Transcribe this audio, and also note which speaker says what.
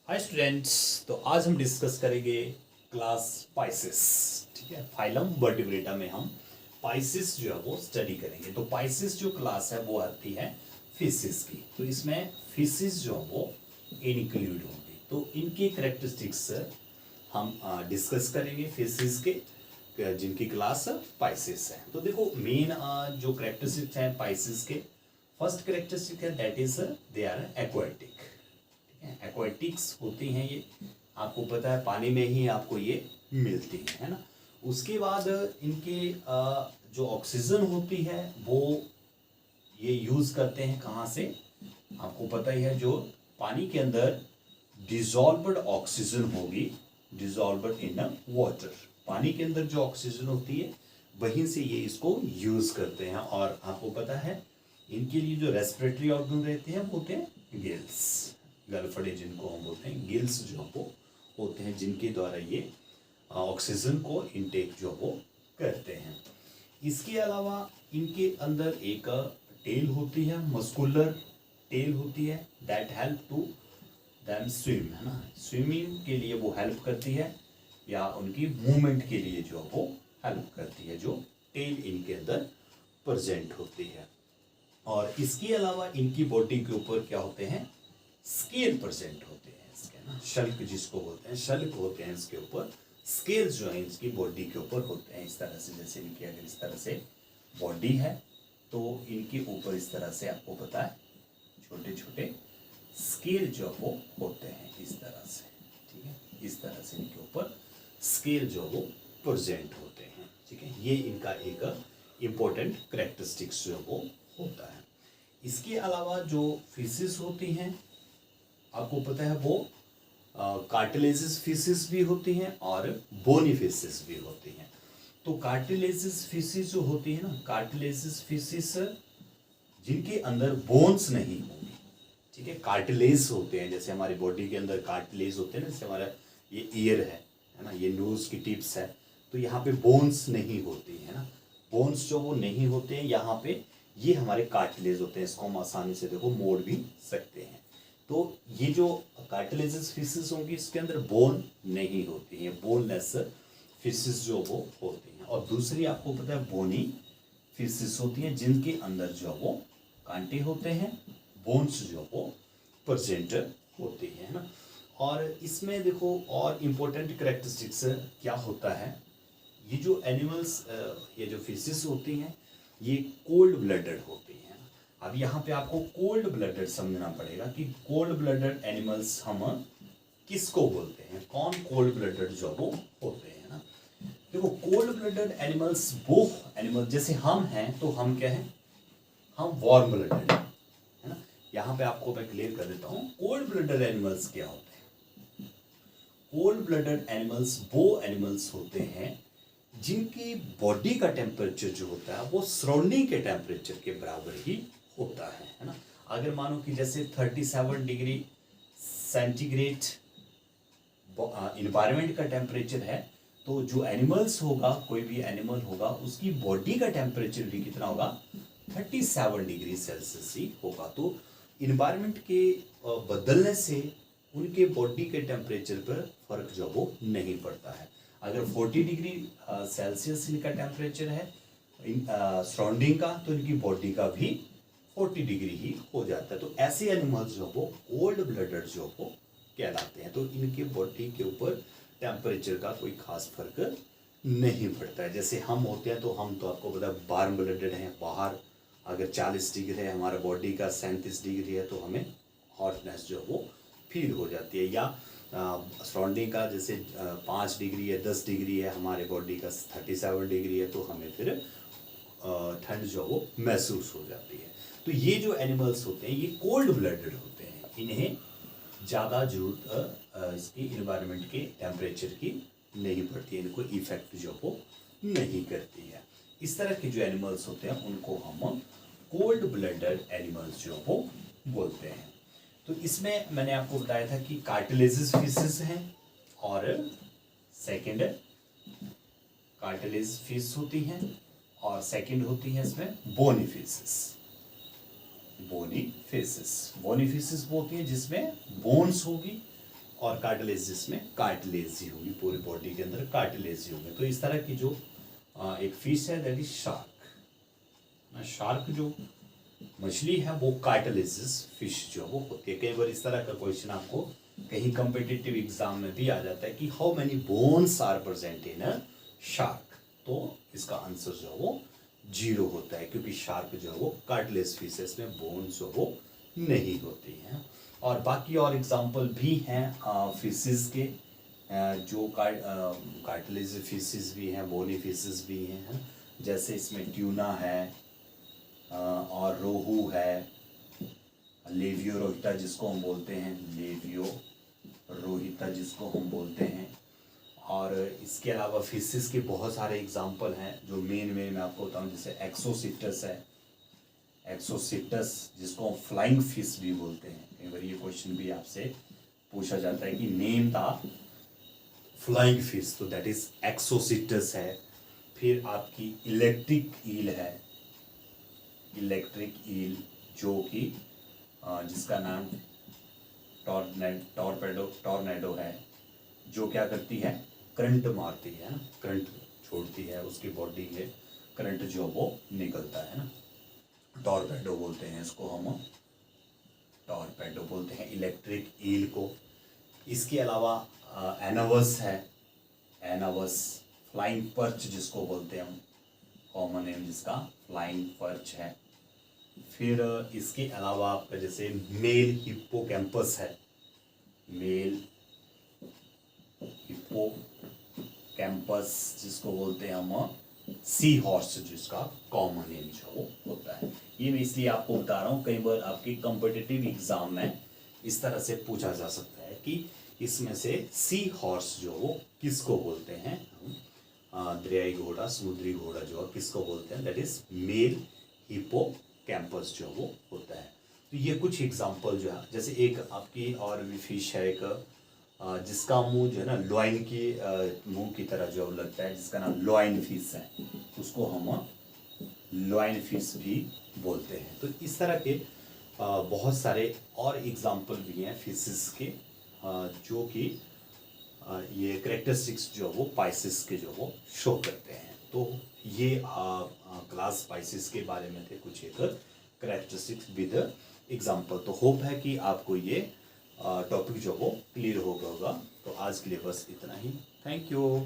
Speaker 1: Hi students, तो आज हम डिस्कस करेंगे क्लास पाइसेस। ठीक है, फाइलम वर्टिब्रेटा में हम पाइसेस जो है वो स्टडी करेंगे। तो पाइसेस जो क्लास है वो आती है फिशेस की। तो इसमें फिशेस जो है वो इंक्लूड होंगी। तो इनकी करेक्टरिस्टिक्स हम डिस्कस करेंगे फिशेस के, जिनकी क्लास पाइसेस है। तो देखो मेन जो करेक्टरिस्टिक्स हैं पाइसेस के, फर्स्ट करेक्टरिस्टिक है that is they are aquatic. Aquatics होती हैं ये, आपको पता है पानी में ही आपको ये मिलती है ना। उसके बाद इनके जो ऑक्सीजन होती है वो ये यूज करते हैं कहाँ से, आपको पता ही है, जो पानी के अंदर डिजॉल्व्ड ऑक्सीजन होगी, डिजॉल्व्ड इन वाटर, पानी के अंदर जो ऑक्सीजन होती है वहीं से ये इसको यूज करते हैं। और आपको पता है इनके लिए जो रेस्पिरेटरी ऑर्गन रहते हैं वो होते हैं गिल्स, गलफड़े जिनको हम बोलते हैं, गिल्स जो वो होते हैं जिनके द्वारा ये ऑक्सीजन को इनटेक जो वो करते हैं। इसके अलावा इनके अंदर एक टेल होती है, मस्कुलर टेल होती है, that help to them swim, है ना, स्विमिंग के लिए वो हेल्प करती है, या उनकी मूवमेंट के लिए जो वो हेल्प करती है, जो टेल इनके अंदर प्रेजेंट होती है। और इसके अलावा इनकी बॉडी के ऊपर क्या होते हैं, स्केल प्रेजेंट होते हैं इसके ना, शल्क जिसको बोलते हैं, शल्क होते हैं इसके ऊपर, स्केल्स जो है इसकी बॉडी के ऊपर होते हैं इस तरह से। जैसे इनकी अगर इस तरह से बॉडी है तो इनके ऊपर इस तरह से आपको पता है छोटे छोटे स्केल जो वो होते हैं इस तरह से। ठीक है, इस तरह से इनके ऊपर स्केल जो वो प्रेजेंट होते हैं। ठीक है, ये इनका एक इम्पोर्टेंट करेक्टरिस्टिक्स जो वो होता है। इसके अलावा जो फिशेस होती हैं आपको पता है वो कार्टिलेजिस फिशेस भी होती हैं और बोनी फिशेस भी होती हैं। तो कार्टिलेजिस फिशेस जो होती है ना, कार्टिलेजिस फिशेस जिनके अंदर बोन्स नहीं होंगी, ठीक है, कार्टिलेज होते हैं, जैसे हमारी बॉडी के अंदर कार्टिलेज होते हैं ना, जैसे हमारा ये ईयर है ना, ये नोज की टिप्स है, तो यहाँ पे बोन्स नहीं होती है ना, बोन्स जो वो नहीं होते हैं यहाँ पे, ये हमारे कार्टिलेज होते हैं। इसको हम आसानी से देखो मोड़ भी सकते हैं। तो ये जो कार्टिलेजिस फिशेस होंगी इसके अंदर बोन नहीं होती है, बोनलेस फिशेस जो वो होती हैं। और दूसरी आपको पता है बोनी फिशेस होती हैं जिनके अंदर जो वो कांटे होते हैं, बोन्स जो वो प्रेजेंट होती है ना। और इसमें देखो और इम्पोर्टेंट करेक्टरिस्टिक्स क्या होता है, ये जो एनिमल्स, ये जो फिशेस होती हैं ये कोल्ड ब्लडेड होती हैं। अब यहाँ पे आपको कोल्ड ब्लडेड समझना पड़ेगा कि कोल्ड ब्लडेड एनिमल्स हम किसको बोलते हैं, कौन कोल्ड ब्लडेड जो वो होते हैं ना। देखो कोल्ड ब्लडेड एनिमल्स वो एनिमल, जैसे हम हैं तो हम क्या हैं, हम वार्म ब्लडेड है ना। यहाँ पे आपको मैं क्लियर कर देता हूँ कोल्ड ब्लडेड एनिमल्स क्या होते हैं। कोल्ड ब्लडेड एनिमल्स वो एनिमल्स होते हैं जिनकी बॉडी का टेम्परेचर जो होता है वो सराउंडिंग के टेम्परेचर के बराबर ही होता है ना। अगर मानो कि जैसे 37 डिग्री सेंटीग्रेड इन्वायरमेंट का टेम्परेचर है, तो जो एनिमल्स होगा, कोई भी एनिमल होगा, उसकी बॉडी का टेम्परेचर भी कितना होगा, 37 डिग्री सेल्सियस ही होगा। तो इन्वायरमेंट के बदलने से उनके बॉडी के टेम्परेचर पर फर्क जो वो नहीं पड़ता है। अगर 40 डिग्री सेल्सियस इनका टेम्परेचर है सराउंडिंग का, तो इनकी बॉडी का भी 40 डिग्री ही हो जाता है। तो ऐसे एनिमल्स जो वो कोल्ड ब्लडेड जो वो कहलाते हैं। तो इनके बॉडी के ऊपर टेम्परेचर का कोई खास फर्क नहीं पड़ता है। जैसे हम होते हैं तो हम तो आपको पता है वार्म ब्लडेड हैं, बाहर अगर 40 डिग्री है, हमारा बॉडी का 37 डिग्री है, तो हमें हॉटनेस जो वो फील हो जाती है। या सराउंडिंग का जैसे 5 डिग्री है, 10 डिग्री है, हमारे बॉडी का 37 डिग्री है, तो हमें फिर ठंड जो वो महसूस हो जाती है। तो ये जो एनिमल्स होते हैं ये कोल्ड ब्लडेड होते हैं, इन्हें ज़्यादा जरूरत इसकी इन्वायरमेंट के टेम्परेचर की नहीं पड़ती है, इनको इफेक्ट जो वो नहीं करती है। इस तरह के जो एनिमल्स होते हैं उनको हम कोल्ड ब्लडेड एनिमल्स जो वो बोलते हैं। तो इसमें मैंने आपको बताया था कि कार्टिलेजिस फिशेस हैं, और सेकंड कार्टिलेज फिश होती हैं, और सेकंड होती है इसमें बोनी फिशेस। बोनी फिशेस वो होती है जिसमें बोन्स होगी, और कार्टिलेजिस में कार्टिलेज ही होगी, पूरी बॉडी के अंदर कार्टिलेज ही होंगे। तो इस तरह की जो एक फिश है दैट इज शार्क। शार्क जो मछली है वो कार्टिलेजिस फिश जो वो होती है। कई बार इस तरह का क्वेश्चन आपको कहीं कम्पिटिटिव एग्जाम में भी आ जाता है कि how many bones are present in a shark, तो इसका आंसर जो है वो 0 होता है, क्योंकि शार्क जो है वो कार्टिलेज फिशेस में बोन्स जो वो नहीं होती हैं। और बाकी और एग्जाम्पल भी हैं फिशेस के, जो कार्टिलेज फिशेस भी हैं, बोनी फिशेस भी हैं, जैसे इसमें ट्यूना है और रोहू है, लेवियो रोहिता जिसको हम बोलते हैं, लेवियो रोहिता जिसको हम बोलते हैं। और इसके अलावा फिशेस के बहुत सारे एग्जाम्पल हैं जो मेन मैं आपको बताऊं, जैसे एक्सोसिटस है, एक्सोसिटस जिसको हम फ्लाइंग फिश भी बोलते हैं। कई बार ये क्वेश्चन भी आपसे पूछा जाता है कि नेम द फ्लाइंग फिश, तो दैट इज एक्सोसिटस है। फिर आपकी इलेक्ट्रिक ईल है, इलेक्ट्रिक ईल जो कि जिसका नाम टॉर्नेडो है, जो क्या करती है, करंट मारती है ना, करंट छोड़ती है, उसकी बॉडी में करंट जो वो निकलता है ना, टॉर्पेडो बोलते हैं इसको हम, टॉर्पेडो बोलते हैं इलेक्ट्रिक ईल को। इसके अलावा एनावस है, एनावस फ्लाइंग पर्च जिसको बोलते हैं हम, कॉमन नेम जिसका फ्लाइंग पर्च है। फिर इसके अलावा आपका जैसे मेल हिप्पोकैम्पस है, मेल हिप्पोकैम्पस जिसको बोलते हैं हम सी हॉर्स, जिसका कॉमन नेम जो वो होता है। ये मैं इसलिए आपको बता रहा हूँ, कई बार आपके कॉम्पिटिटिव एग्जाम में इस तरह से पूछा जा सकता है कि इसमें से सी हॉर्स जो वो किसको बोलते हैं, दरियाई घोड़ा, समुद्री घोड़ा जो किसको बोलते हैं, दैट इज मेल हिप्पोकैम्पस जो वो होता है। तो ये कुछ एग्जाम्पल जो है, जैसे एक आपकी और भी फिश है एक जिसका मुंह जो है ना लॉइन की मुंह की तरह जो लगता है, जिसका नाम लॉइन फिश है, उसको हम लॉइन फिश भी बोलते हैं। तो इस तरह के बहुत सारे और एग्जाम्पल भी हैं फिशेस के, जो कि ये करेक्टरिस्टिक्स जो वो पाइसेस के जो वो शो करते हैं। तो ये क्लास पाइसेस के बारे में थे कुछ एक करेक्टरिस्टिक्स विद एग्जाम्पल। तो होप है कि आपको ये टॉपिक जो वो क्लियर हो गया होगा। तो आज के लिए बस इतना ही, थैंक यू।